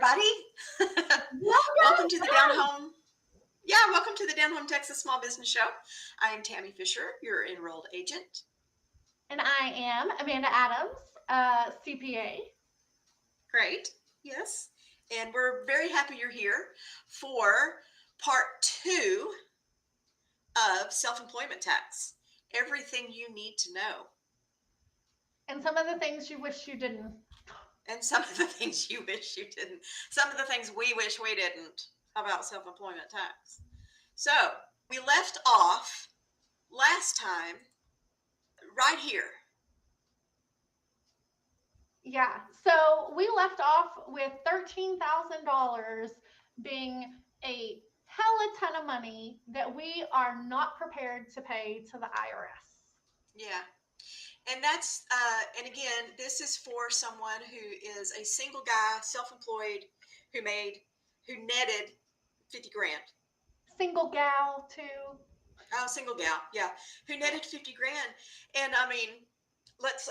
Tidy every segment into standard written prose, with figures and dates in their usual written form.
everybody. Welcome to the Down Home. Yeah, welcome to the Down Home Texas Small Business Show. I am Tammy Fisher, your enrolled agent. And I am Amanda Adams, CPA. Great. Yes. And we're very happy you're here for part 2 of self-employment tax. Everything you need to know. And some of the things you wish you didn't. And some of the things you wish you didn't. Some of the things we wish we didn't about self-employment tax. So we left off last time right here. Yeah. So we left off with $13,000 being a hella ton of money that we are not prepared to pay to the IRS. Yeah. And that's, and again, this is for someone who is a single guy, self-employed, who netted 50 grand. Single gal too. Oh, single gal. Yeah. Who netted 50 grand. And I mean, let's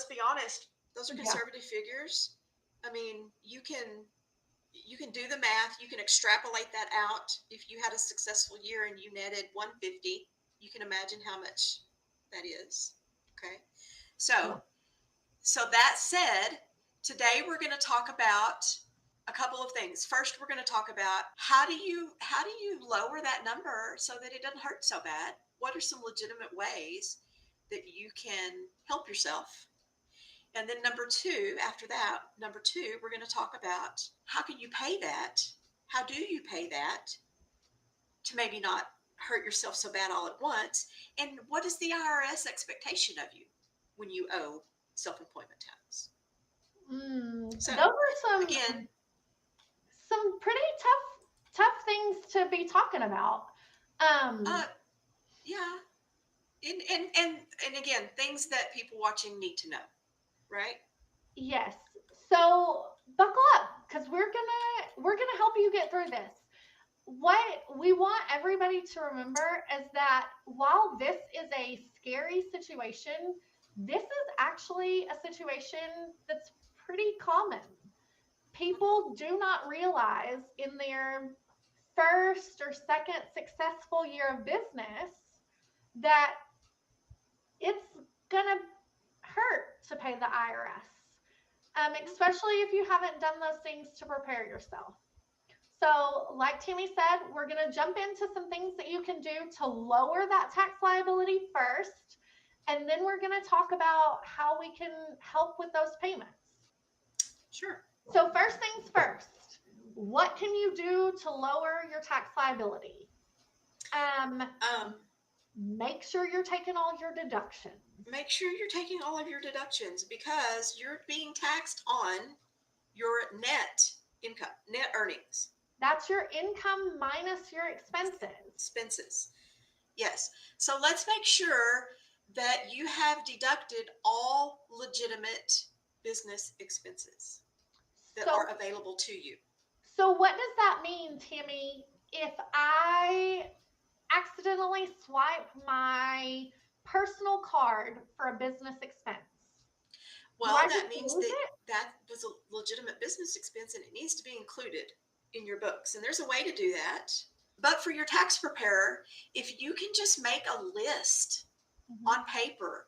be honest. Those are conservative figures. I mean, you can do the math. You can extrapolate that out. If you had a successful year and you netted 150, you can imagine how much that is. Okay. So that said, today we're going to talk about a couple of things. First, we're going to talk about how do you lower that number so that it doesn't hurt so bad? What are some legitimate ways that you can help yourself? And then number two, we're going to talk about how can you pay that? How do you pay that to maybe not hurt yourself so bad all at once? And what is the IRS expectation of you when you owe self-employment tax? So those are some pretty tough things to be talking about. Yeah. And again, things that people watching need to know, right? Yes. So buckle up, because we're gonna help you get through this. What we want everybody to remember is that while this is a scary situation, this is actually a situation that's pretty common. People do not realize in their first or second successful year of business that it's gonna hurt to pay the IRS, especially if you haven't done those things to prepare yourself. So like Tammy said, we're going to jump into some things that you can do to lower that tax liability first, and then we're going to talk about how we can help with those payments. Sure. So first things first, what can you do to lower your tax liability? Make sure you're taking all your deductions. Make sure you're taking all of your deductions, because you're being taxed on your net income, net earnings. That's your income minus your expenses. Yes. So let's make sure that you have deducted all legitimate business expenses that are available to you. So what does that mean, Tammy, if I accidentally swipe my personal card for a business expense? Well, that means that was a legitimate business expense and it needs to be included in your books. And there's a way to do that. But for your tax preparer, if you can just make a list on paper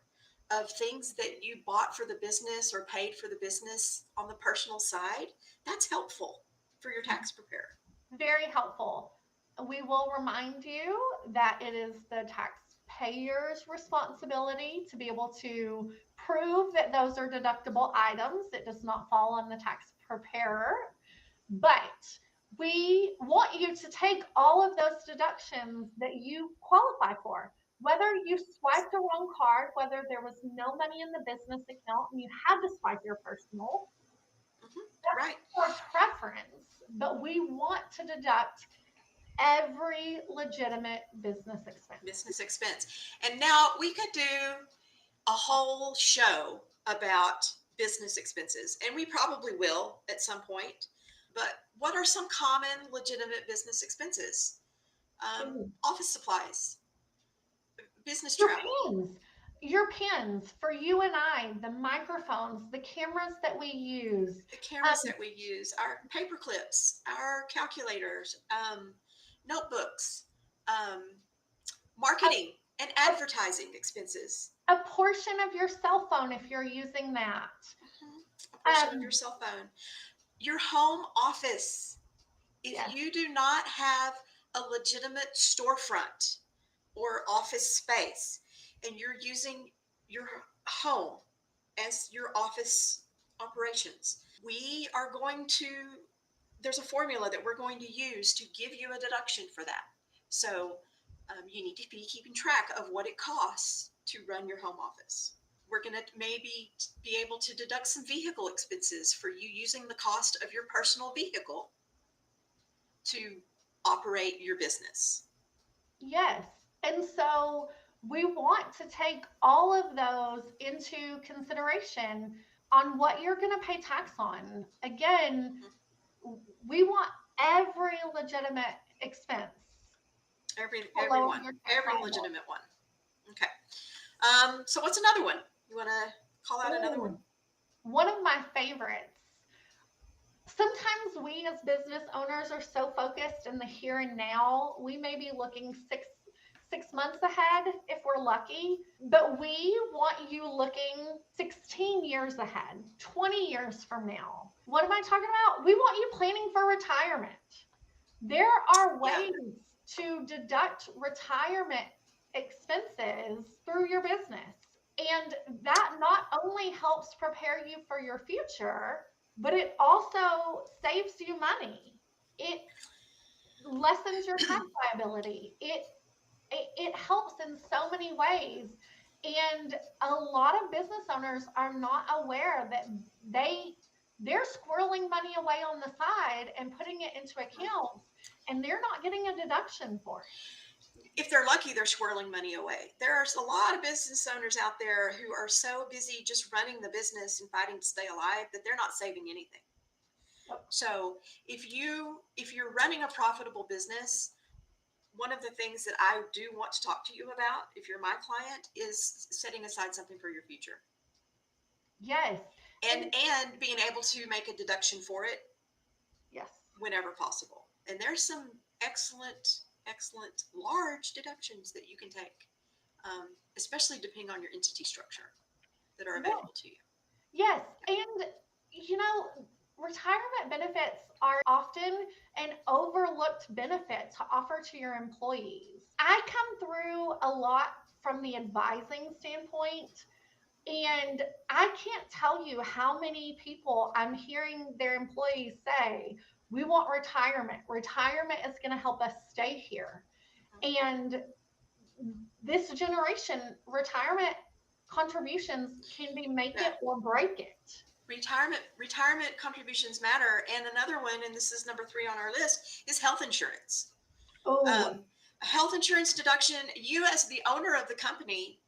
of things that you bought for the business or paid for the business on the personal side, that's helpful for your tax preparer. Very helpful. We will remind you that it is the taxpayer's responsibility to be able to prove that those are deductible items. It does not fall on the tax preparer. But we want you to take all of those deductions that you qualify for. Whether you swiped the wrong card, whether there was no money in the business account and you had to swipe your personal, right? Our preference, but we want to deduct every legitimate business expense. And now we could do a whole show about business expenses, and we probably will at some point. But what are some common legitimate business expenses? Office supplies, business travel. your pens for you and I, the microphones, the cameras that we use. The cameras that we use, our paper clips, our calculators, notebooks, um, marketing and advertising expenses. A portion of your cell phone if you're using that. A portion of your cell phone. Your home office. If Yes. you do not have a legitimate storefront or office space and you're using your home as your office operations, we are going to, there's a formula that we're going to use to give you a deduction for that. So you need to be keeping track of what it costs to run your home office. We're going to maybe be able to deduct some vehicle expenses for you using the cost of your personal vehicle to operate your business. Yes. And so we want to take all of those into consideration on what you're going to pay tax on. Again, we want every legitimate expense. Every below one, your tax every liable. legitimate one. Okay. So what's another one? You want to call out another one? One of my favorites. Sometimes we as business owners are so focused in the here and now, we may be looking six months ahead if we're lucky, but we want you looking 16 years ahead, 20 years from now. What am I talking about? We want you planning for retirement. There are ways to deduct retirement expenses through your business. And that not only helps prepare you for your future, but it also saves you money. It lessens your tax liability. It helps in so many ways. And a lot of business owners are not aware that they're squirreling money away on the side and putting it into accounts, and they're not getting a deduction for it. If they're lucky, they're swirling money away. There's a lot of business owners out there who are so busy just running the business and fighting to stay alive that they're not saving anything. So if you're running a profitable business, one of the things that I do want to talk to you about, if you're my client, is setting aside something for your future. Yes. And being able to make a deduction for it. Yes. Whenever possible. And there's some excellent large deductions that you can take, especially depending on your entity structure, that are available to you. Yes. And, retirement benefits are often an overlooked benefit to offer to your employees. I come through a lot from the advising standpoint, and I can't tell you how many people I'm hearing their employees say, we want retirement. Retirement is going to help us stay here. And this generation, retirement contributions can be make it or break it. Retirement contributions matter. And another one, and this is number 3 on our list, is health insurance. Health insurance deduction, you as the owner of the company,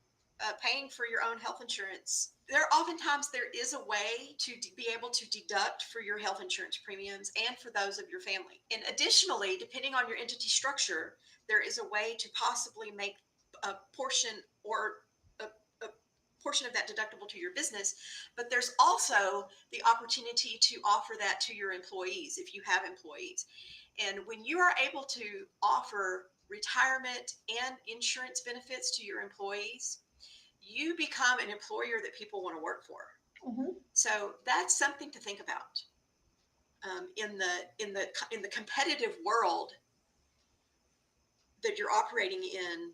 paying for your own health insurance, oftentimes there is a way to be able to deduct for your health insurance premiums and for those of your family. And additionally, depending on your entity structure, there is a way to possibly make a portion of that deductible to your business, but there's also the opportunity to offer that to your employees if you have employees. And when you are able to offer retirement and insurance benefits to your employees, you become an employer that people want to work for. Mm-hmm. So that's something to think about. In the competitive world that you're operating in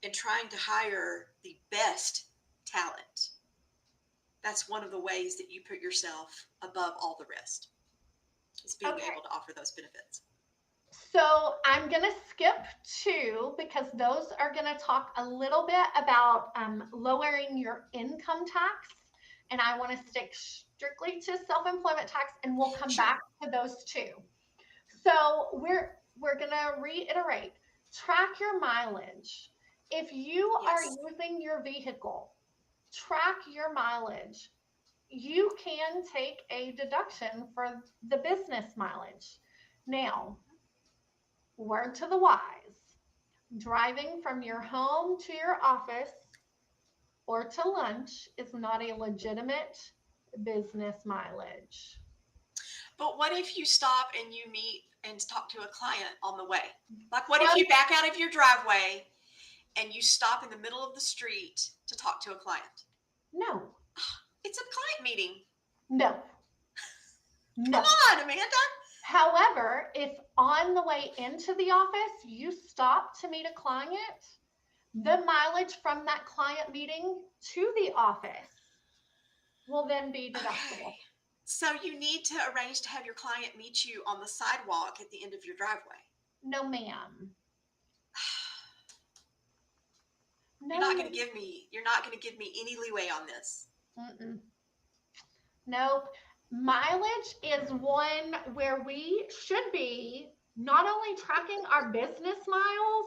and trying to hire the best talent, that's one of the ways that you put yourself above all the rest, is being able to offer those benefits. So I'm going to skip 2 because those are going to talk a little bit about lowering your income tax. And I want to stick strictly to self-employment tax, and we'll come back to those 2. So we're going to reiterate, track your mileage. If you are using your vehicle, track your mileage. You can take a deduction for the business mileage. Now, word to the wise, driving from your home to your office or to lunch is not a legitimate business mileage. But what if you stop and you meet and talk to a client on the way? Like, what if Well, you back out of your driveway and you stop in the middle of the street to talk to a client? no, It's a client meeting. no, Come no. on, Amanda. However, if on the way into the office you stop to meet a client, the mileage from that client meeting to the office will then be deductible. Okay. So you need to arrange to have your client meet you on the sidewalk at the end of your driveway. No, ma'am. You're not No. going to give me. You're not going to give me any leeway on this. Mm-mm. Nope. Mileage is one where we should be not only tracking our business miles,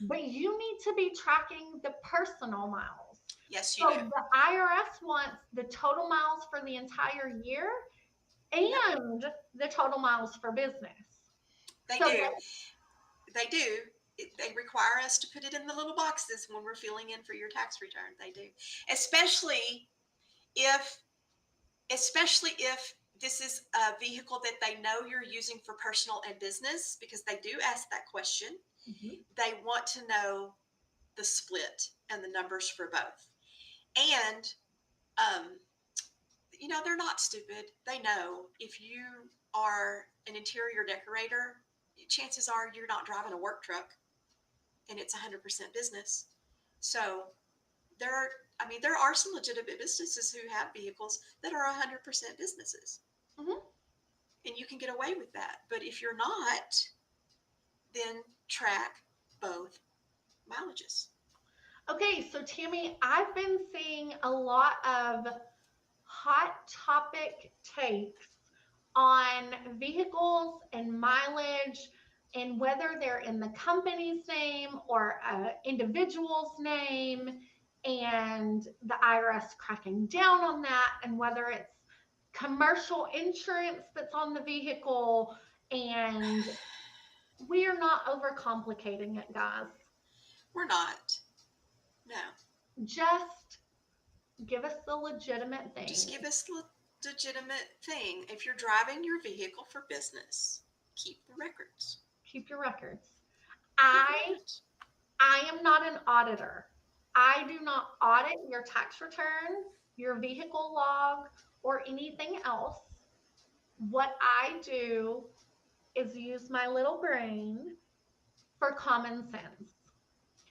but you need to be tracking the personal miles. Yes, you So do. the IRS wants the total miles for the entire year and the total miles for business. They So do. They do. They require us to put it in the little boxes when we're filling in for your tax return. They do, especially if this is a vehicle that they know you're using for personal and business, because they do ask that question. Mhm. They want to know the split and the numbers for both. And they're not stupid. They know if you are an interior decorator, chances are you're not driving a work truck and it's 100% business. So there are some legitimate businesses who have vehicles that are 100% businesses. Mhm. And you can get away with that. But if you're not, then track both mileages. Okay, so Tammy, I've been seeing a lot of hot topic takes on vehicles and mileage and whether they're in the company's name or an individual's name, and the IRS cracking down on that, and whether it's commercial insurance that's on the vehicle. And we are not overcomplicating it, guys. We're not. No. Just give us the legitimate thing. Just give us the legitimate thing. If you're driving your vehicle for business, keep the records. Keep your records. I I am not an auditor. I do not audit your tax return, your vehicle log, or anything else. What I do is use my little brain for common sense.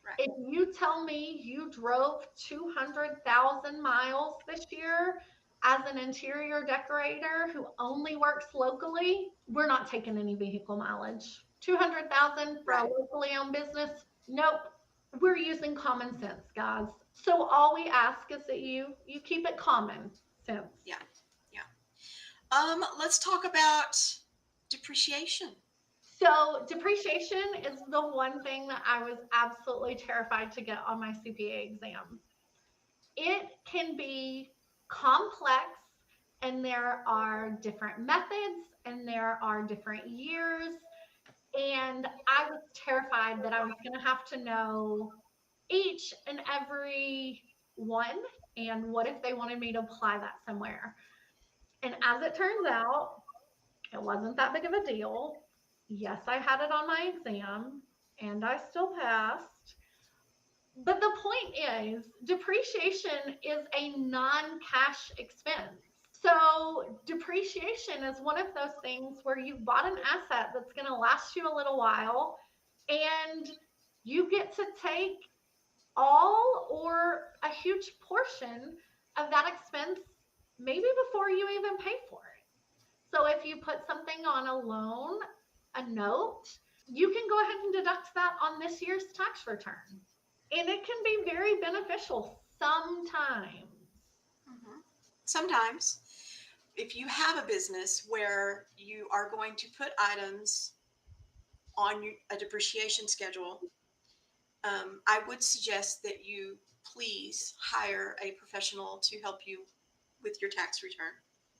Right. If you tell me you drove 200,000 miles this year as an interior decorator who only works locally, we're not taking any vehicle mileage. 200,000 for a locally owned business? Nope. We're using common sense, guys. So all we ask is that you keep it common sense. Yeah. Let's talk about depreciation. So depreciation is the one thing that I was absolutely terrified to get on my CPA exam. It can be complex, and there are different methods and there are different years. And I was terrified that I was going to have to know each and every one, and what if they wanted me to apply that somewhere. And as it turns out, it wasn't that big of a deal. Yes, I had it on my exam and I still passed. But the point is, depreciation is a non-cash expense. So depreciation is one of those things where you've bought an asset that's going to last you a little while, and you get to take all or a huge portion of that expense maybe before you even pay for it. So if you put something on a loan, a note, you can go ahead and deduct that on this year's tax return. And it can be very beneficial sometimes. Mm-hmm. Sometimes, if you have a business where you are going to put items on a depreciation schedule, I would suggest that you please hire a professional to help you with your tax return.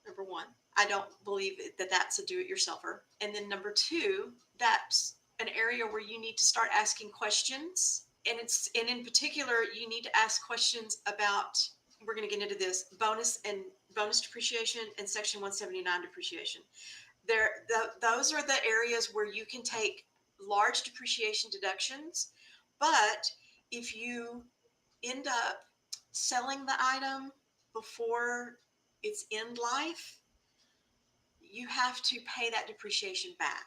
Number one, I don't believe that that's a do-it-yourselfer. And then number two, that's an area where you need to start asking questions and in particular, you need to ask questions about, we're going to get into this, bonus depreciation and Section 179 depreciation. Those are the areas where you can take large depreciation deductions, but if you end up selling the item before its end life, you have to pay that depreciation back.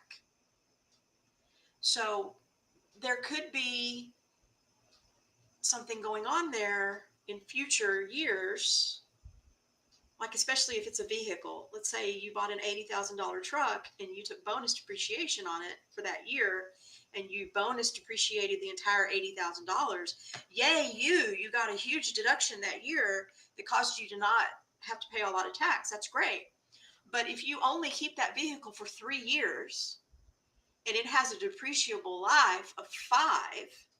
So there could be something going on there in future years, like especially if it's a vehicle. Let's say you bought an $80,000 truck and you took bonus depreciation on it for that year, and you bonus depreciated the entire $80,000. Yay, you got a huge deduction that year that caused you to not have to pay a lot of tax. That's great. But if you only keep that vehicle for 3 years and it has a depreciable life of 5,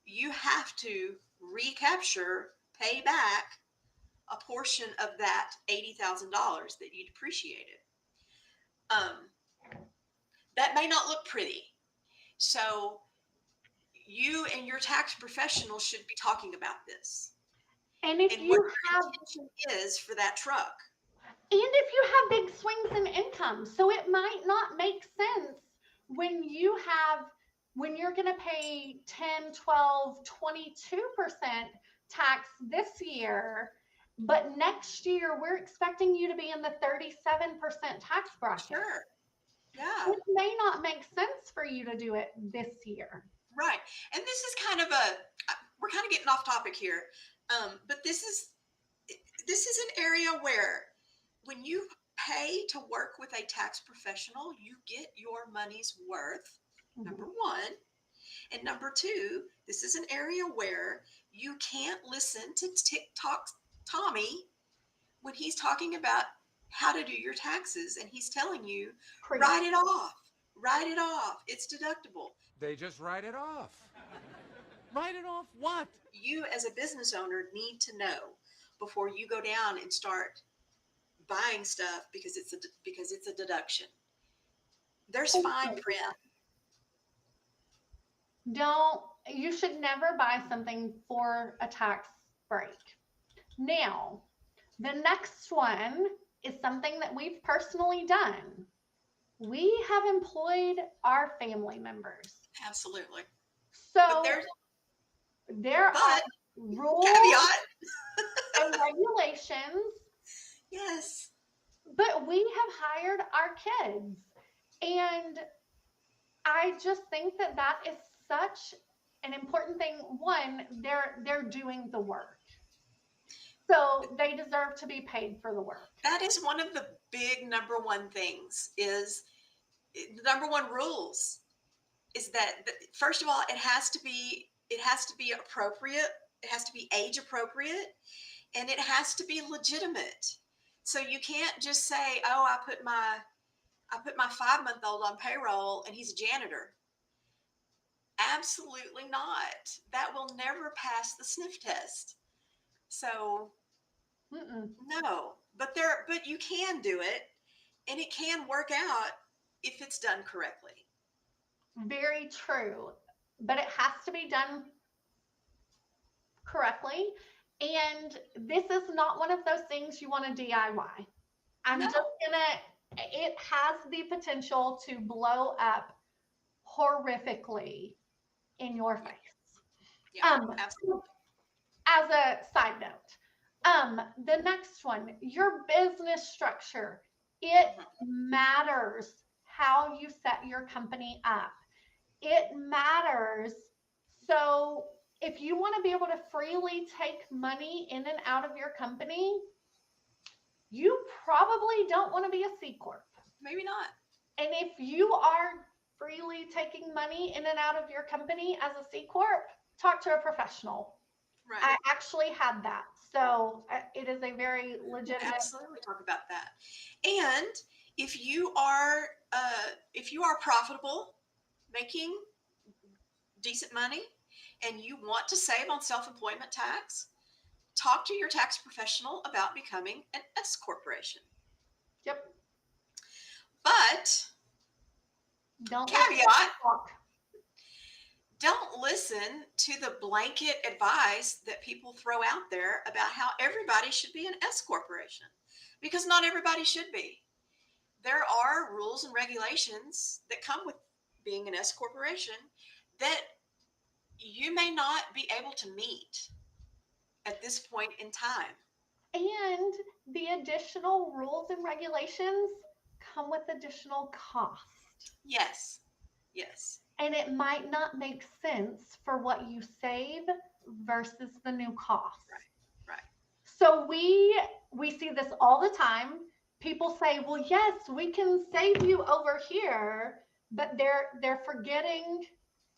you have to recapture, pay back a portion of that $80,000 that you depreciated. That may not look pretty. So you and your tax professional should be talking about this. And if and you what your have intention is for that truck. And if you have big swings in income, so it might not make sense when you're going to pay 10, 12, 22% tax this year, but next year we're expecting you to be in the 37% tax bracket. Sure. Yeah. It may not make sense for you to do it this year. Right. And this is we're kind of getting off topic here. But this is an area where when you pay to work with a tax professional, you get your money's worth, number one. And number two, this is an area where you can't listen to TikTok Tommy when he's talking about how to do your taxes and he's telling you, write it off, it's deductible. They just write it off. Write it off what? You as a business owner need to know before you go down and start buying stuff because it's a deduction. There's fine print. You should never buy something for a tax break. Now, the next one is something that we've personally done. We have employed our family members. Absolutely. So there are rules and regulations. Yes. But we have hired our kids. And I just think that is such an important thing. One, they're doing the work. So they deserve to be paid for the work. That is one of the big number one things, is the number one rules is that, first of all, it has to be appropriate. It has to be age appropriate, and it has to be legitimate. So you can't just say, oh, I put my 5-month-old on payroll and he's a janitor. Absolutely not. That will never pass the sniff test. So no, but you can do it, and it can work out if it's done correctly. Very true, but it has to be done correctly. And this is not one of those things you want to DIY. It has the potential to blow up horrifically in your face. Yeah, absolutely. As a side note, the next one, your business structure. It matters how you set your company up. It matters. So if you want to be able to freely take money in and out of your company, you probably don't want to be a C Corp. Maybe not. And if you are freely taking money in and out of your company as a C Corp, talk to a professional. Right. I actually had that. So it is a very legitimate. Absolutely talk about that. And if you are profitable, making decent money, and you want to save on self-employment tax, talk to your tax professional about becoming an S corporation. Yep. But don't caveat, don't listen to the blanket advice that people throw out there about how everybody should be an S corporation, because not everybody should be. There are rules and regulations that come with being an S corporation that you may not be able to meet at this point in time. And the additional rules and regulations come with additional cost. Yes. Yes. And it might not make sense for what you save versus the new cost. Right. So we see this all the time. People say, "Well, yes, we can save you over here," but they're forgetting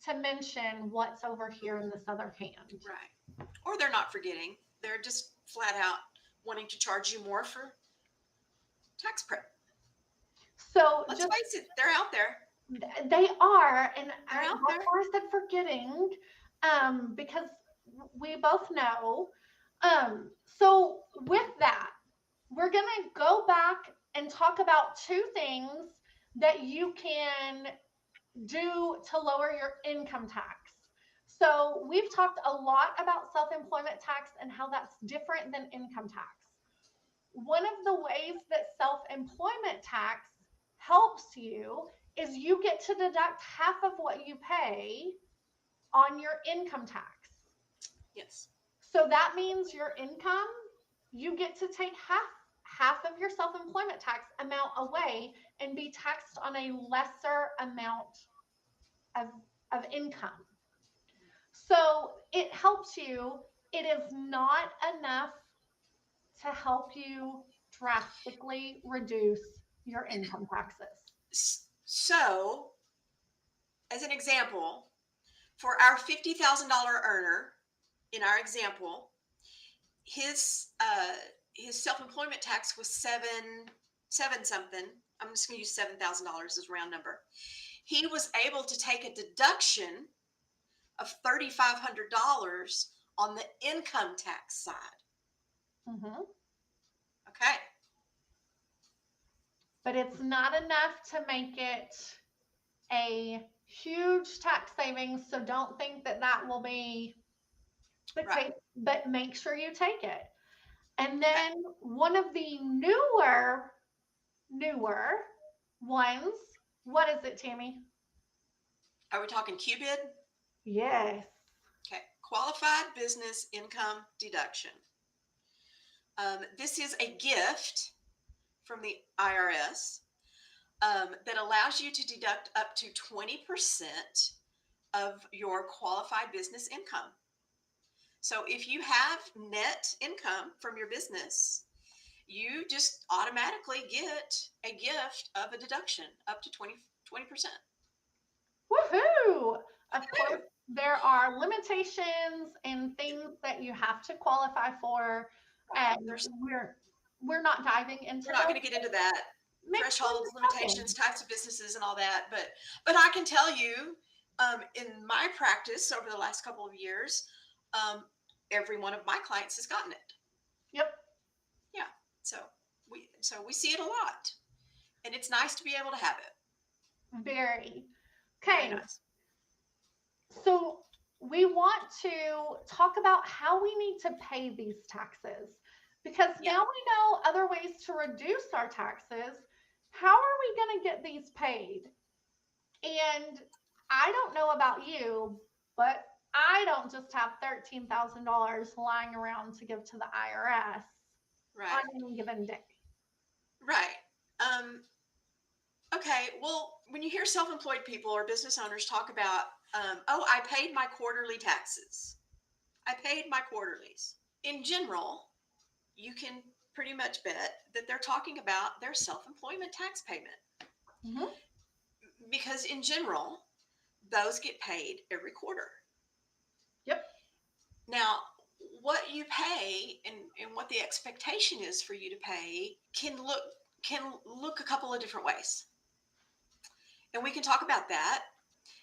to mention what's over here in this other hand. Right. Or they're not forgetting. They're just flat out wanting to charge you more for tax prep. So Let's just face it, they're out there. they are, and They're out that's there. why I said forgetting, because we both know. So with that, we're gonna go back and talk about two things that you can do to lower your income tax. So we've talked a lot about self-employment tax and how that's different than income tax. One of the ways that self-employment tax helps you is you get to deduct half of what you pay on your income tax. Yes. So that means your income, you get to take half of your self-employment tax amount away and be taxed on a lesser amount of income. So it helps you. It is not enough to help you drastically reduce your income taxes. So, as an example, for our $50,000 earner, in our example, his self-employment tax was seven something. I'm just going to use $7,000 as a round number. He was able to take a deduction of $3,500 on the income tax side. Mm-hmm. Okay. But it's not enough to make it a huge tax savings. So don't think that that will be the case, but make sure you take it. And then one of the newer ones, what is it, Tammy? Are we talking QBID? Yes. Okay. Qualified Business Income Deduction. This is a gift from the IRS that allows you to deduct up to 20% of your qualified business income. So if you have net income from your business, you just automatically get a gift of a deduction up to 20%. Woohoo! Of course, there are limitations and things that you have to qualify for, and we're not diving into. We're not going to get into that. Thresholds, limitations, types of businesses, and all that. But I can tell you, in my practice over the last couple of years, every one of my clients has gotten it. Yep. Yeah. So we see it a lot, and it's nice to be able to have it. Very. Okay. Very nice. So we want to talk about how we need to pay these taxes, because now we know other ways to reduce our taxes. How are we going to get these paid? And I don't know about you, but I don't just have $13,000 lying around to give to the IRS on any given day. Right. Okay. Well, when you hear self-employed people or business owners talk about, I paid my quarterly taxes. I paid my quarterlies. In general, you can pretty much bet that they're talking about their self-employment tax payment. Mm-hmm. Because in general, those get paid every quarter. Yep. Now, what you pay and what the expectation is for you to pay can look a couple of different ways. And we can talk about that.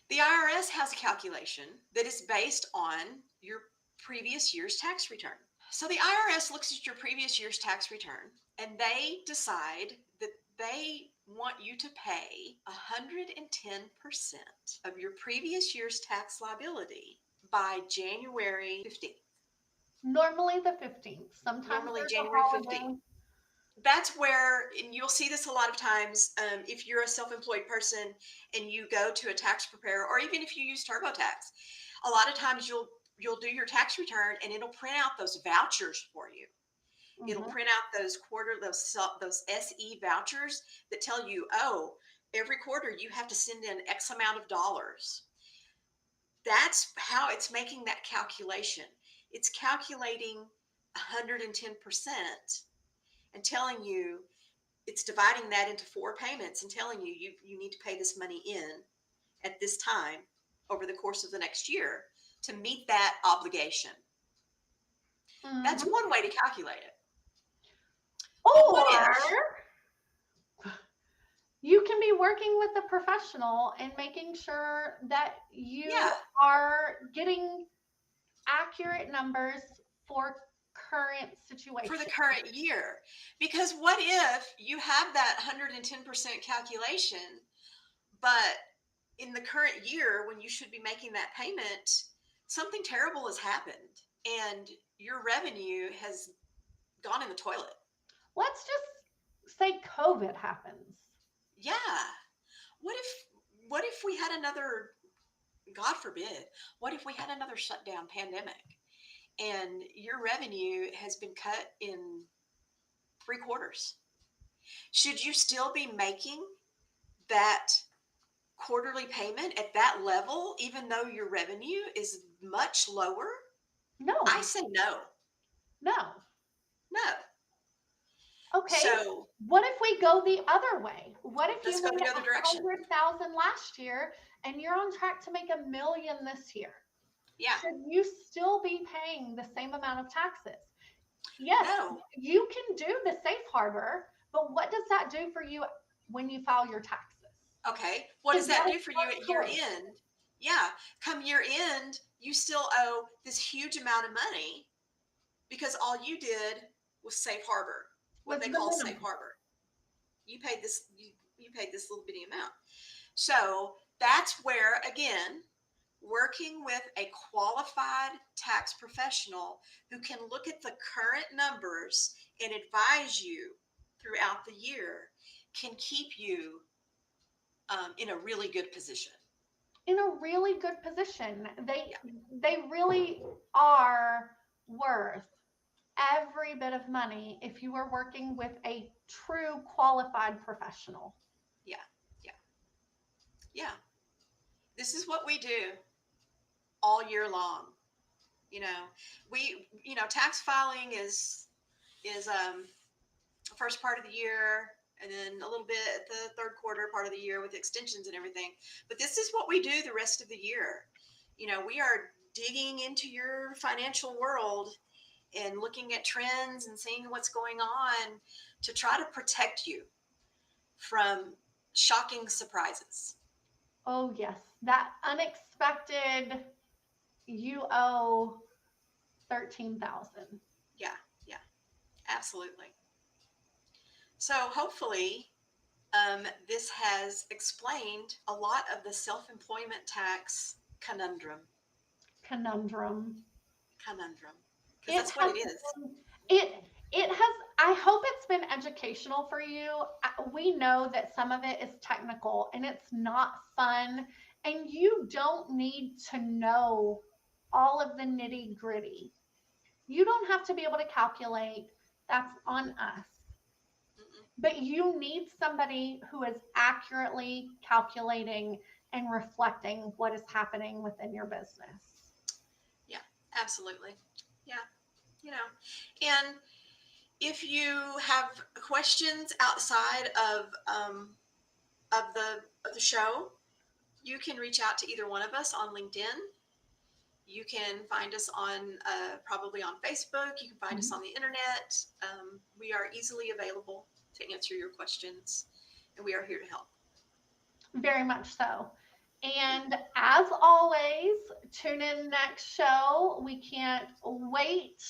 The IRS has a calculation that is based on your previous year's tax return. So the IRS looks at your previous year's tax return and they decide that they want you to pay 110% of your previous year's tax liability by January 15th. Normally the 15th. Sometimes Normally there's January a 15th. holiday. That's where, and you'll see this a lot of times, if you're a self-employed person and you go to a tax preparer, or even if you use TurboTax, a lot of times you'll do your tax return and it'll print out those vouchers for you. It'll Mhm. print out those SE vouchers that tell you, oh, every quarter you have to send in X amount of dollars. That's how it's making that calculation. It's calculating 110% and telling you, it's dividing that into 4 payments and telling you, you need to pay this money in at this time over the course of the next year to meet that obligation. That's Mhm. one way to calculate it. But what if, Or you can be working with a professional and making sure that you yeah, are getting accurate numbers for current for the situation. current year? Because what if you have that 110% calculation, but in the current year when you should be making that payment, something terrible has happened and your revenue has gone in the toilet? Let's just say COVID happens. Yeah. What if we had another, God forbid, what if we had another shutdown pandemic and your revenue has been cut in 3/4? Should you still be making that quarterly payment at that level, even though your revenue is much lower? I No, say no, no. no. Okay, So what if we go the other way? What if let's you go made the other direction. 100,000 last year and you're on track to make 1,000,000 this year? Yeah, Should you still be paying the same amount of taxes? Yes, no. you can do the safe harbor, but what does that do for you when you file your taxes? Okay. What does Because that that do is for you one at year choice. end? Yeah. Come year end, you still owe this huge amount of money because all you did was safe harbor, what Was they the call safe minimum. harbor. You paid this little bitty amount. So that's where, again, working with a qualified tax professional who can look at the current numbers and advise you throughout the year can keep you in a really good position. In a really good position. Yeah. They really are worth every bit of money if you are working with a true qualified professional. Yeah. Yeah. Yeah. This is what we do all year long. You know, tax filing is the first part of the year and then a little bit at the third quarter part of the year with extensions and everything. But this is what we do the rest of the year. We are digging into your financial world and looking at trends and seeing what's going on to try to protect you from shocking surprises. Oh, yes, that unexpected you owe 13,000. Yeah, yeah, absolutely. So hopefully, this has explained a lot of the self-employment tax conundrum. Conundrum. Conundrum, because It that's what has it is. it has I hope it's been educational for you. We know that some of it is technical and it's not fun and you don't need to know all of the nitty-gritty. You don't have to be able to calculate. That's on us. Mm-mm. But you need somebody who is accurately calculating and reflecting what is happening within your business. Yeah, absolutely. Yeah, and if you have questions outside of the show, you can reach out to either one of us on LinkedIn. You can find us on probably on Facebook. You can find us on the internet. We are easily available to answer your questions, and we are here to help. Very much so. And as always, tune in next show. We can't wait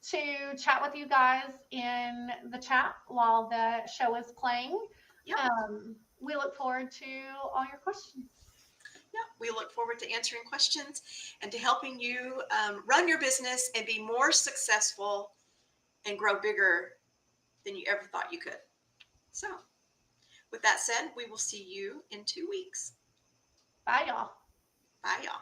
to chat with you guys in the chat while the show is playing. Yep. We look forward to all your questions. Yeah, we look forward to answering questions and to helping you run your business and be more successful and grow bigger than you ever thought you could. So, with that said, we will see you in 2 weeks. Bye, y'all. Bye, y'all.